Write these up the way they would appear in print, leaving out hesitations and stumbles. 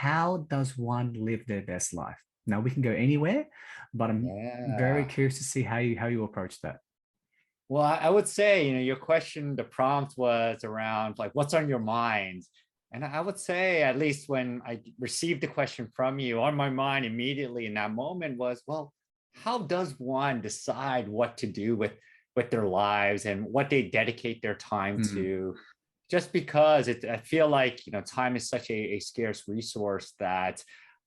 how does one live their best life? Now we can go anywhere, but I'm very Yeah. curious to see how you approach that. Well, I would say, your question, the prompt was around like, what's on your mind? And I would say, at least when I received the question from you, on my mind immediately in that moment was, well, how does one decide what to do with their lives and what they dedicate their time Mm, to? Just because I feel like, time is such a scarce resource that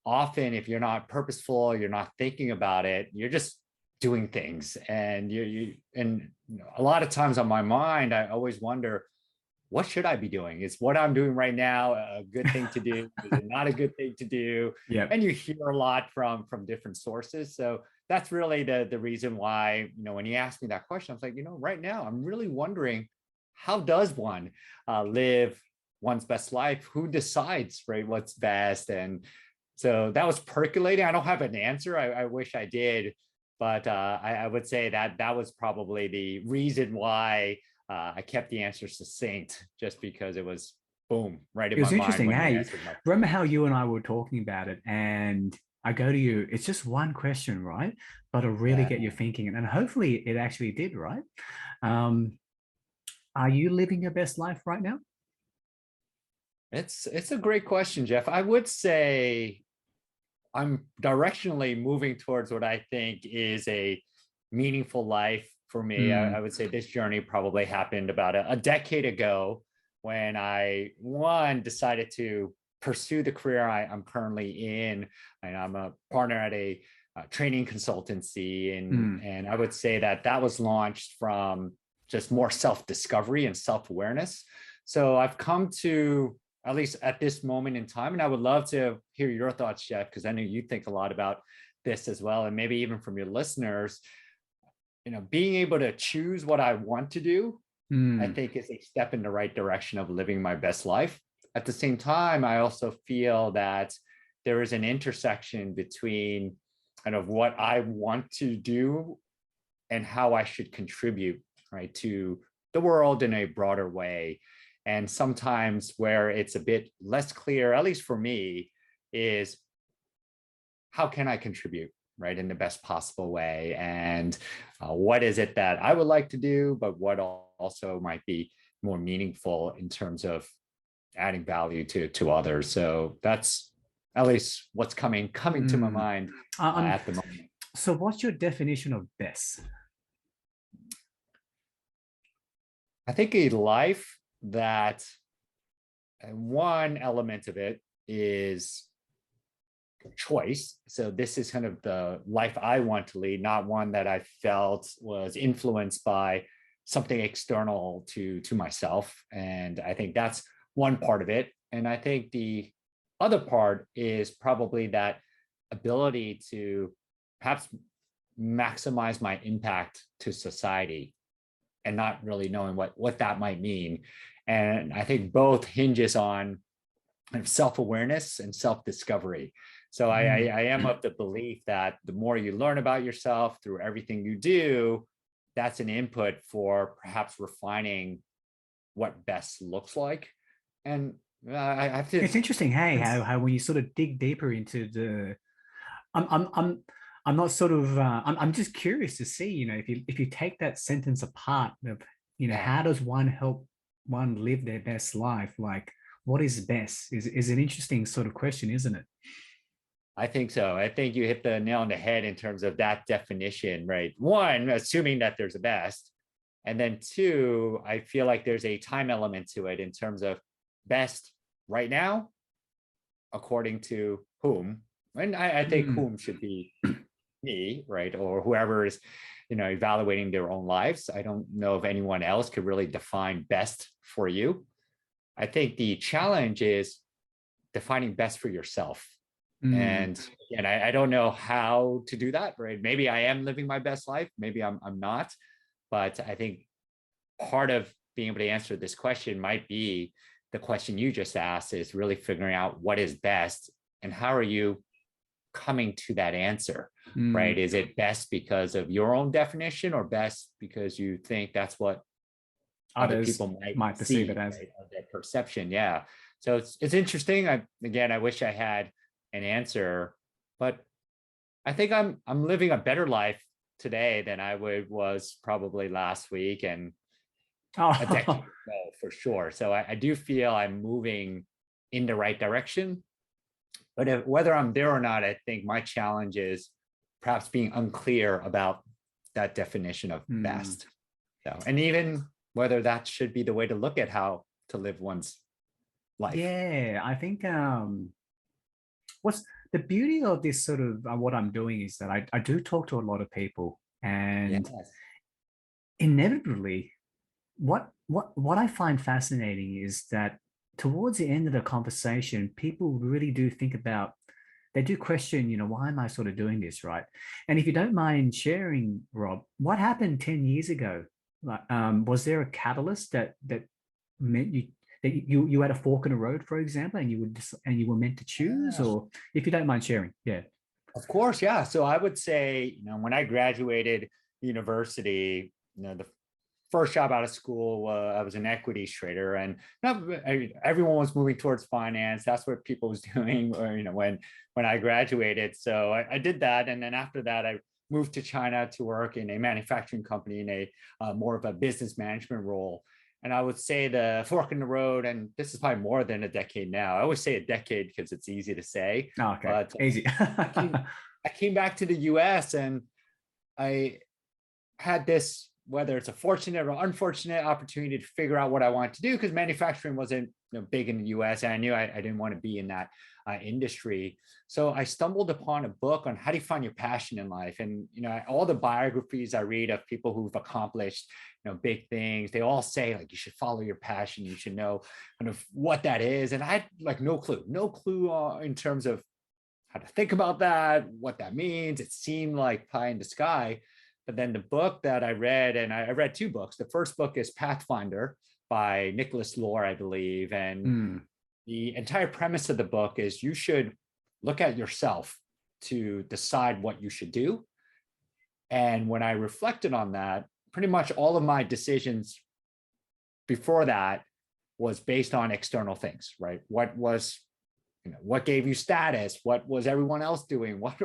often if you're not purposeful, you're not thinking about it, you're just doing things. And a lot of times on my mind, I always wonder, what should I be doing? Is what I'm doing right now a good thing to do? Is it not a good thing to do? yep. And you hear a lot from different sources. So that's really the reason why, when you ask me that question, I was like, right now I'm really wondering, how does one live one's best life? Who decides, right, what's best? And so that was percolating. I don't have an answer. I wish I did, but I would say that was probably the reason why I kept the answer succinct, just because it was boom right in It my was mind interesting. when you Hey, answered my remember question. how you and I were talking about it, and I go to you, it's just one question, right? But it'll really Yeah, get you thinking, and hopefully it actually did, right? Um, are you living your best life right now? it's a great question, Jeff. I would say I'm directionally moving towards what I think is a meaningful life for me. I Mm, would say this journey probably happened about a decade ago, when I, one, decided to pursue the career I'm currently in. And I'm a partner at a training consultancy. mm, And I would say that was launched from just more self-discovery and self-awareness. So I've come to, at least at this moment in time. And I would love to hear your thoughts, Jeff, because I know you think a lot about this as well. And maybe even from your listeners, being able to choose what I want to do, I mm, think is a step in the right direction of living my best life. At the same time, I also feel that there is an intersection between kind of what I want to do and how I should contribute, right, to the world in a broader way. And sometimes where it's a bit less clear, at least for me, is how can I contribute, right, in the best possible way? And what is it that I would like to do, but what also might be more meaningful in terms of adding value to others. So that's at least what's coming to my mm. mind Um, at the moment. so what's your definition of best? I think a life that, one element of it is choice. So this is kind of the life I want to lead, not one that I felt was influenced by something external to myself. And I think that's one part of it. And I think the other part is probably that ability to perhaps maximize my impact to society, and not really knowing what that might mean. And I think both hinges on kind of self-awareness and self-discovery. So Mm, I am of the belief that the more you learn about yourself through everything you do, that's an input for perhaps refining what best looks like. And I have to, it's interesting, hey, how when you sort of dig deeper into the, I'm I'm I'm I'm not sort of I'm just curious to see, if you take that sentence apart of, yeah, how does one help one live their best life? Like, what is best is an interesting sort of question, isn't it? I think so. I think you hit the nail on the head in terms of that definition, right? One, assuming that there's a best. And then two, I feel like there's a time element to it in terms of best right now, according to whom. And I think Mm, whom should be me, right? Or whoever is, evaluating their own lives. I don't know if anyone else could really define best for you. I think the challenge is defining best for yourself. mm, And I don't know how to do that, right? Maybe I am living my best life, maybe I'm not. But I think part of being able to answer this question might be the question you just asked, is really figuring out what is best and how are you coming to that answer, right? mm. Is it best because of your own definition, or best because you think that's what other Others people might might perceive it see, as. right? Of their perception. Yeah. So it's interesting. I wish I had an answer, but I think I'm living a better life today than was probably last week and a decade Oh, ago for sure. So I do feel I'm moving in the right direction. But whether I'm there or not, I think my challenge is perhaps being unclear about that definition of hmm. best. So, and even whether that should be the way to look at how to live one's life. Yeah, I think what's the beauty of this sort of what I'm doing is that I do talk to a lot of people, and Yes. inevitably what I find fascinating is that towards the end of the conversation, people really do think about, they do question, why am I sort of doing this, right? And if you don't mind sharing, Rob, what happened 10 years ago? Like, was there a catalyst that meant you had a fork in the road, for example, and you were meant to choose, Yeah. or if you don't mind sharing, yeah. Of course, yeah. So I would say, when I graduated university, the first job out of school, I was an equities trader, and everyone was moving towards finance. That's what people was doing, or when I graduated. So I did that, and then after that, I moved to China to work in a manufacturing company in a more of a business management role. And I would say the fork in the road, and this is probably more than a decade now. I always say a decade because it's easy to say, Oh, okay, but easy. I came I came back to the U.S. and I had this, whether it's a fortunate or unfortunate opportunity to figure out what I wanted to do, because manufacturing wasn't big in the US. And I knew I didn't want to be in that industry. So I stumbled upon a book on how do you find your passion in life. And, all the biographies I read of people who've accomplished, big things, they all say like, you should follow your passion. You should know kind of what that is. And I had like no clue in terms of how to think about that, what that means. It seemed like pie in the sky. But then the book that I read, and I read two books. The first book is Pathfinder by Nicholas Lore, I believe. And Mm, the entire premise of the book is you should look at yourself to decide what you should do. And when I reflected on that, pretty much all of my decisions before that was based on external things, right? What gave you status? What was everyone else doing? What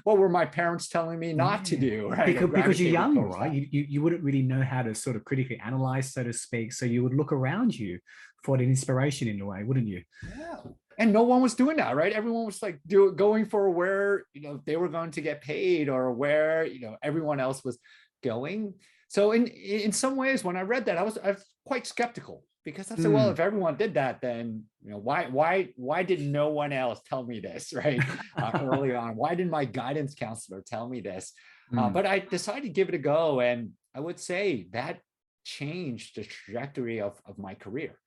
were my parents telling me not to yeah, do? Right? I because you're gravitated young, towards right? that. You wouldn't really know how to sort of critically analyze, so to speak. So you would look around you for an inspiration in a way, wouldn't you? Yeah. And no one was doing that, right? Everyone was like going for where, they were going to get paid, or where, everyone else was going. So in some ways, when I read that, I was quite skeptical, because I said, well, Mm. if everyone did that, then, why did no one else tell me this, right? Early on, why did my guidance counselor tell me this? Mm. But I decided to give it a go, and I would say that changed the trajectory of my career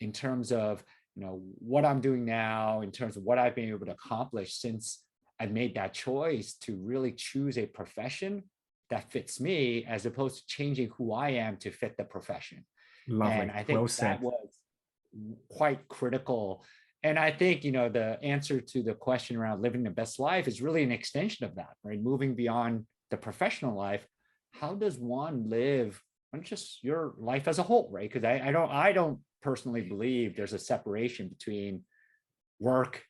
in terms of, what I'm doing now, in terms of what I've been able to accomplish since I made that choice to really choose a profession that fits me, as opposed to changing who I am to fit the profession. And Lovely. I Well think that said. was quite critical. And I think, the answer to the question around living the best life is really an extension of that, right? Moving beyond the professional life, how does one live on just your life as a whole, right? Because I don't personally believe there's a separation between work,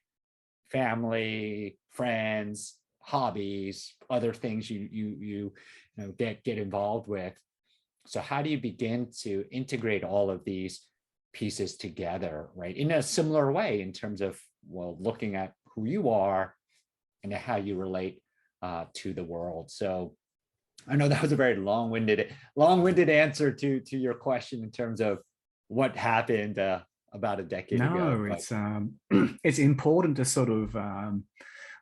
family, friends, hobbies, other things get involved with. So how do you begin to integrate all of these pieces together, right? In a similar way, in terms of, well, looking at who you are and how you relate to the world. So I know that was a very long-winded answer to your question in terms of what happened about a decade ago. No, But it's it's important to sort of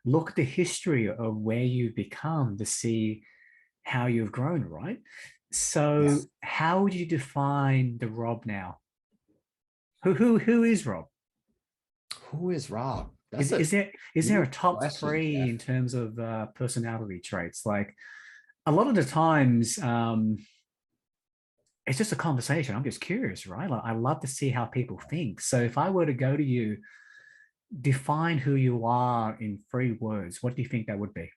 look at the history of where you've become to see how you've grown, right? So, yes, how would you define the Rob now? Who is Rob? who is Rob? Is That's a is there is there a deep top question, three Jeff. in terms of personality traits? Like a lot of the times, it's just a conversation. I'm just curious, right? Like, I love to see how people think. So if I were to go to you, define who you are in 3 words, what do you think that would be?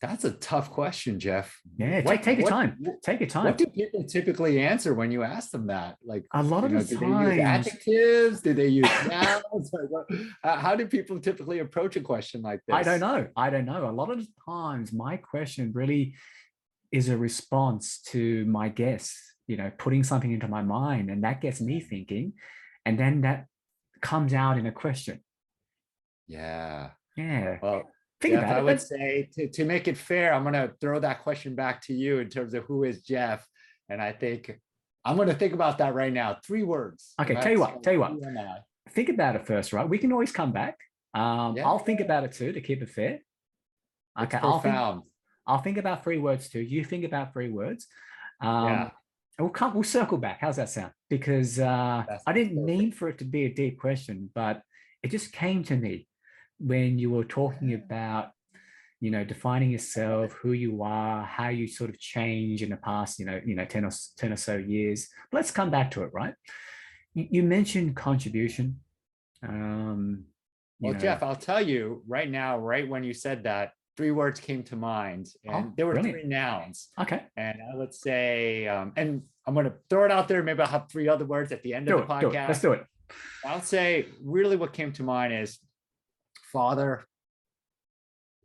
That's a tough question, Jeff. Yeah, What take your what time. Take your what time. do people typically answer when you ask them that? Like, A lot of the do they use times, adjectives? Do they use nouns? Like, how do people typically approach a question like I don't this? know. I don't know. A lot of the times, my question really is a response to my guess, putting something into my mind, and that gets me thinking, and then that comes out in a question. Yeah. Yeah, Well, think Jeff, about I it. would say to make it fair, I'm going to throw that question back to you in terms of who is Jeff. And I think I'm going to think about that right now. 3 words. Okay, tell you That's what, tell you what. who am I? Think about it first, right? We can always come back. Yeah, I'll think about it too to keep it fair. it's Okay, profound. I'll think about 3 words too. You think about 3 words. Yeah, Um, we'll circle back. How's that sound? Because that I sounds didn't mean perfect. for it to be a deep question, but it just came to me when you were talking Yeah, about, defining I love yourself, it. who you are, how you sort of change in the past, 10 or so years. Let's come back to it, right? You mentioned contribution. Um, you Well, know, Jeff, I'll tell you right now, right when you said that, 3 words came to mind, and oh, there were brilliant. 3 nouns. Okay, And I would say, and I'm going to throw it out there. Maybe I'll have 3 other words at the end of do the it, do it. Let's podcast. do it. I'll say, really, what came to mind is father,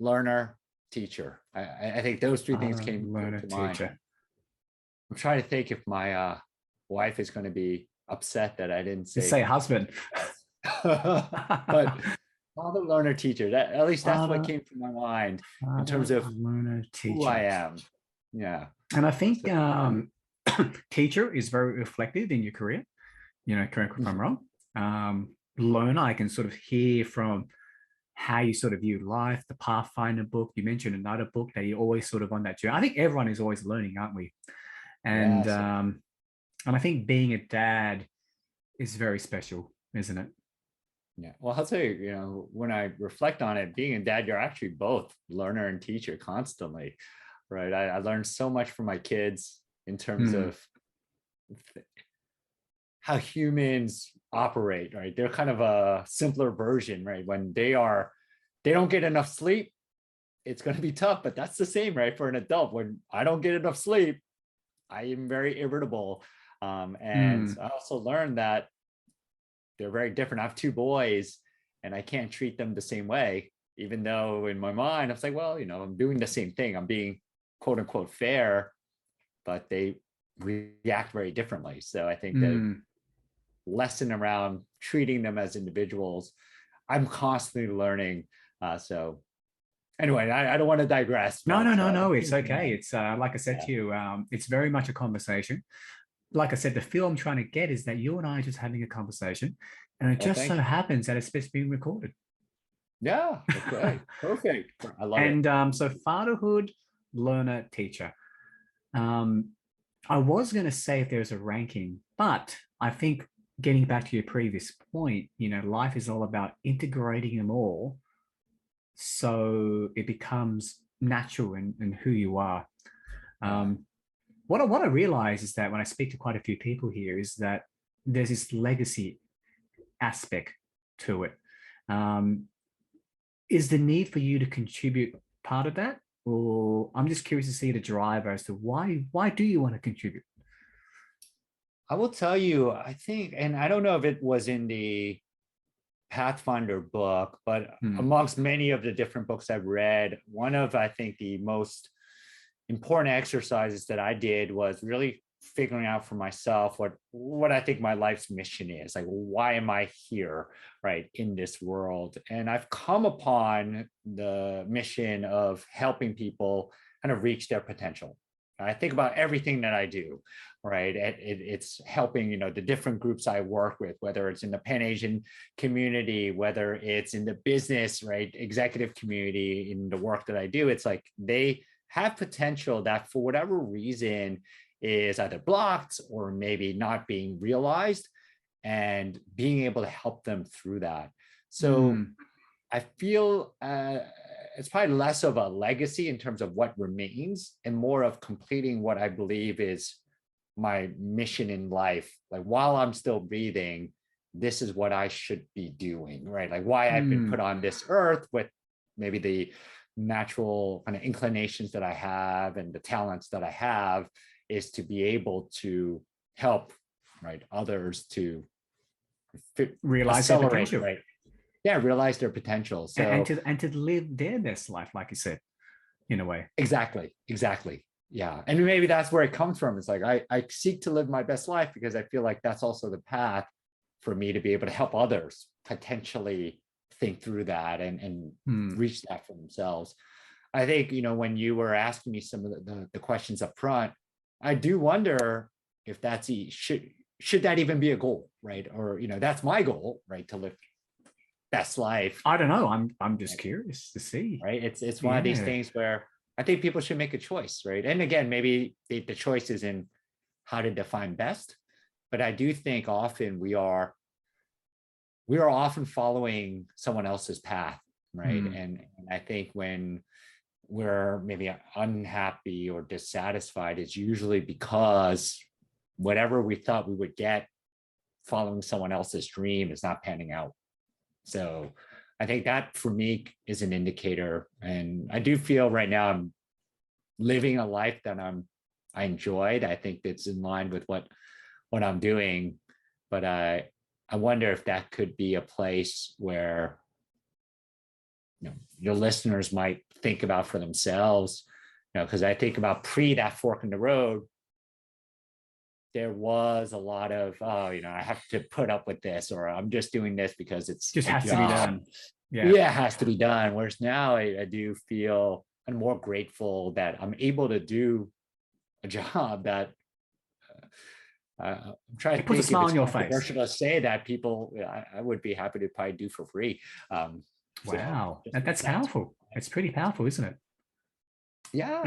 learner, teacher. I think those 3 things Father, came learner, to mind. teacher. I'm trying to think if my wife is going to be upset that I didn't Just say say husband. yes. But father, learner, teacher. That at least that's what Father, came to my mind in terms father, of learner, who I teacher. am. Yeah. And I So, think teacher is very reflective in your career. Correct me if I'm wrong. Learner, I can sort of hear from how you sort of view life, the Pathfinder book. You mentioned another book that you're always sort of on that journey. I think everyone is always learning, aren't we? And yes. um, and I think being a dad is very special, isn't it? Yeah. Well, I'll tell you, when I reflect on it, being a dad, you're actually both learner and teacher constantly, right? I learned so much from my kids in terms Mm, of how humans operate, right? They're kind of a simpler version, right? When they don't get enough sleep, it's going to be tough, but that's the same, right? For an adult, when I don't get enough sleep, I am very irritable. And mm, I also learned that they're very different. I have 2 boys and I can't treat them the same way, even though in my mind, I was like, well, I'm doing the same thing. I'm being quote unquote fair, but they react very differently. So I think the mm. lesson around treating them as individuals, I'm constantly learning. So anyway, I don't want to digress, No, but no, no, that no. It's came to okay. mind. It's like I said Yeah. to you, it's very much a conversation. Like I said, the feel I'm trying to get is that you and I are just having a conversation, and it Well, just so thank you. happens that it's just being recorded. Yeah. Okay. Perfect. I love it. And so, fatherhood, learner, teacher. Um, I was going to say if there's a ranking, but I think getting back to your previous point, life is all about integrating them all so it becomes natural in who you are. Yeah. Um, what I realize is that when I speak to quite a few people here is that there's this legacy aspect to it. Um, is the need for you to contribute part of that? Or I'm just curious to see the driver as to why do you want to contribute? I will tell you, I think, and I don't know if it was in the Pathfinder book, but Hmm. amongst many of the different books I've read, one of, I think, the most important exercises that I did was really figuring out for myself what I think my life's mission is. Like, why am I here, right, in this world? And I've come upon the mission of helping people kind of reach their potential. I think about everything that I do, right? It's helping, the different groups I work with, whether it's in the Pan Asian community, whether it's in the business, right, executive community, in the work that I do. It's like they have potential that for whatever reason is either blocked or maybe not being realized, and being able to help them through that. So Hmm. I feel it's probably less of a legacy in terms of what remains and more of completing what I believe is my mission in life. Like, while I'm still breathing, this is what I should be doing, right? Like, why I've been Hmm. put on this earth with maybe natural kind of inclinations that I have and the talents that I have is to be able to help, right, others to Realize their accelerate, potential. right? Yeah, realize their potential. So And to live their best life, like you said, in a way. exactly. Yeah. And maybe that's where it comes from. It's like I seek to live my best life because I feel like that's also the path for me to be able to help others potentially think through that and reach that for themselves. I think, when you were asking me some of the questions up front, I do wonder if that's should that even be a goal, right? Or, that's my goal, right? To live best life. I don't know. I'm just curious to see. Right. It's one of these things where I think people should make a choice, right? And again, maybe the choice is in how to define best, but I do think often we are often following someone else's path, right? And I think when we're maybe unhappy or dissatisfied, it's usually because whatever we thought we would get following someone else's dream is not panning out. So I think that for me is an indicator. And I do feel right now I'm living a life that I enjoyed. I think it's in line with what I'm doing. But I wonder if that could be a place where your listeners might think about for themselves, because I think about pre that fork in the road, there was a lot of, I have to put up with this, or I'm just doing this because it's just has to be done. Yeah, it has to be done. Whereas now I do feel I'm more grateful that I'm able to do a job that I'm trying to put a think smile if on your it's controversial face. to say that people, I would be happy to probably do for free. Wow, that's powerful. It's pretty powerful, isn't it? Yeah.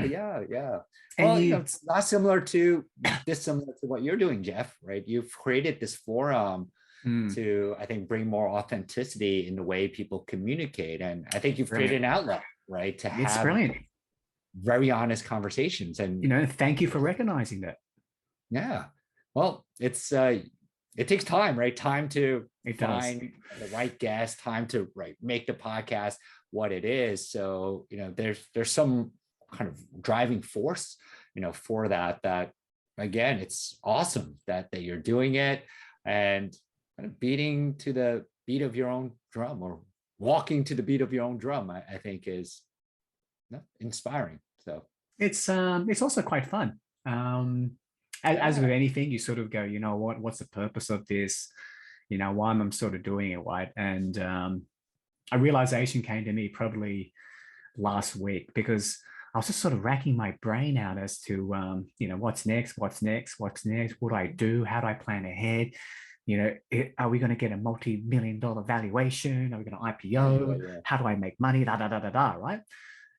And Well, it's not similar to what you're doing, Jeff, right? You've created this forum to, I think, bring more authenticity in the way people communicate. And I think you've created an outlet, right? To it's have brilliant. Very honest conversations. And, thank you for recognizing that. Yeah. Well, it takes time, right? Time to find the right guest, time to make the podcast what it is. So, there's some kind of driving force, for that again, it's awesome that you're doing it and kind of beating to the beat of your own drum, or walking to the beat of your own drum, I think is inspiring. So it's also quite fun. As with anything, you sort of go, what's the purpose of this? Why I'm sort of doing it, right? And a realization came to me probably last week, because I was just sort of racking my brain out as to, what's next, what do I do? How do I plan ahead? Are we going to get a multi-million-dollar valuation? Are we going to IPO? Yeah. How do I make money? Right?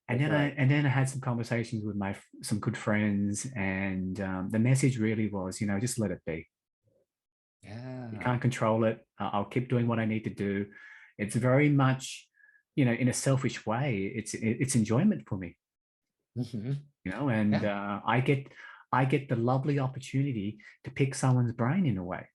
And then I had some conversations with some good friends, and the message really was, just let it be. Yeah. You can't control it. I'll keep doing what I need to do. It's very much, in a selfish way, it's enjoyment for me. And I get the lovely opportunity to pick someone's brain in a way.